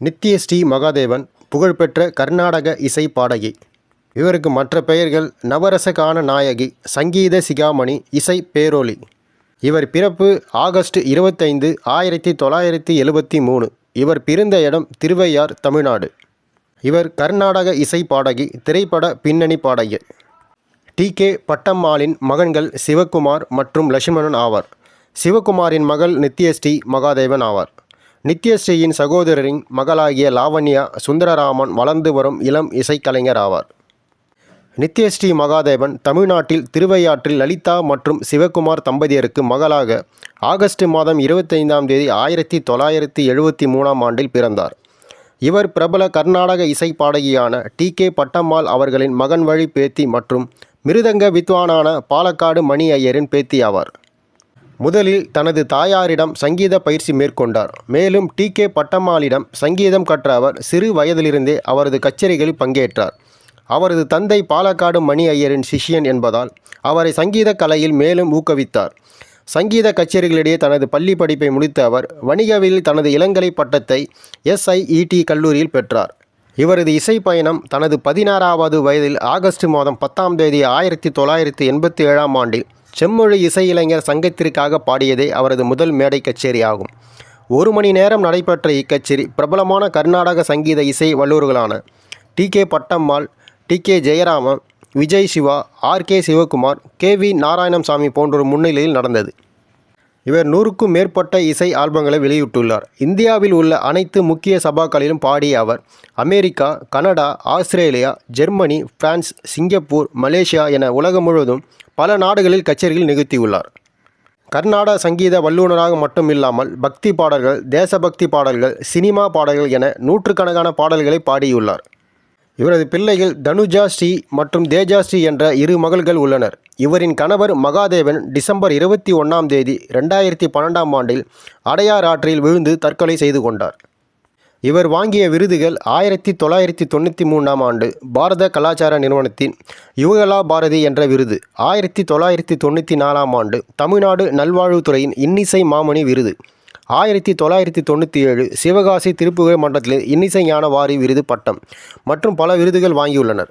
நித்யஸ்ரீ மகாதேவன் புகழ்பெற்ற கர்நாடக இசை பாடகி. இவருக்கு மற்ற பெயர்கள் நவரசகான நாயகி, சங்கீத சிகாமணி, இசை பேரொளி. இவர் பிறப்பு ஆகஸ்ட் 25, 1973. இவர் பிறந்த இடம் திருவையார், தமிழ்நாடு. இவர் கர்நாடக இசை பாடகி, திரைப்பட பின்னணி பாடகி. டி.கே. பட்டம்மாளின் மகன்கள் சிவகுமார் மற்றும் லட்சுமணன் ஆவார். சிவகுமாரின் மகள் நித்யஸ்ரீ மகாதேவன் ஆவார். நித்யஸ்ரீயின் சகோதரரின் மகளாகிய லாவண்யா சுந்தரராமன் வளர்ந்து வரும் இளம் இசைக்கலைஞர் ஆவார். நித்யஸ்ரீ மகாதேவன் தமிழ்நாட்டில் திருவையாற்றில் லலிதா மற்றும் சிவகுமார் தம்பதியருக்கு மகளாக ஆகஸ்ட் மாதம் 25 1973 ஆண்டில் பிறந்தார். இவர் பிரபல கர்நாடக இசை பாடகியான டி.கே. பட்டம்மாள் அவர்களின் மகன் வழி பேத்தி மற்றும் மிருதங்க வித்வானான பாலக்காடு மணி ஐயரின் பேத்தி ஆவார். முதலில் தனது தாயாரிடம் சங்கீத பயிற்சி மேற்கொண்டார். மேலும் டி.கே. பட்டம்மாளிடம் சங்கீதம் கற்ற அவர் சிறு வயதிலிருந்தே அவரது கச்சேரிகளில் பங்கேற்றார். அவரது தந்தை பாலக்காடு மணி ஐயரின் சிஷ்யன் என்பதால் அவரை சங்கீத கலையில் மேலும் ஊக்குவித்தார். சங்கீத கச்சேரிகளிடையே தனது பள்ளி படிப்பை முடித்த அவர் வணிகவியலில் தனது இளங்கலை பட்டத்தை SIET கல்லூரியில் பெற்றார். இவரது இசை பயணம் தனது 16வது வயதில் ஆகஸ்ட் மாதம் 10 1987 ஆண்டில் செம்மொழி இசை இளைஞர் சங்கத்திற்காக பாடியதே அவரது முதல் மேடை கச்சேரி ஆகும். 1 மணி நேரம் நடைபெற்ற இக்கச்சேரி பிரபலமான கர்நாடக சங்கீத இசை வல்லுநர்களான T K. Pattammal, T K. Jayaraman, Vijay Siva, R.K. Sivakumar, K.V. Narayanaswamy போன்றோர் முன்னிலையில் நடந்தது. இவர் 100க்கும் மேற்பட்ட இசை ஆல்பங்களை வெளியிட்டுள்ளார். இந்தியாவில் உள்ள அனைத்து முக்கிய சபாக்களிலும் பாடிய அவர் America, Canada, Australia, Germany, France, Singapore, Malaysia என உலகம் முழுவதும் பல நாடுகளில் கச்சேரிகள் நிகழ்த்தியுள்ளார். கர்நாடக சங்கீத வல்லுநராக மட்டுமில்லாமல் பக்தி பாடல்கள், தேசபக்தி பாடல்கள், சினிமா பாடல்கள் என நூற்றுக்கணக்கான பாடல்களை பாடியுள்ளார். இவரது பிள்ளைகள் தனுஜா ஸ்ரீ மற்றும் தேஜா ஸ்ரீ என்ற 2 மகள்கள் உள்ளனர். இவரின் கணவர் மகாதேவன் டிசம்பர் 21 2012 ஆண்டில் அடையார் ஆற்றில் விழுந்து தற்கொலை செய்து கொண்டார். இவர் வாங்கிய விருதுகள் 1993 ஆண்டு பாரத கலாச்சார நிறுவனத்தின் யுகலா பாரதி என்ற விருது, 1994 ஆண்டு தமிழ்நாடு நல்வாழ்வுத்துறையின் இன்னிசை மாமணி விருது, 1997 சிவகாசி திருப்புகழ் மன்றத்தில் இன்னிசை ஞான வாரி விருது பட்டம் மற்றும் பல விருதுகள் வாங்கியுள்ளனர்.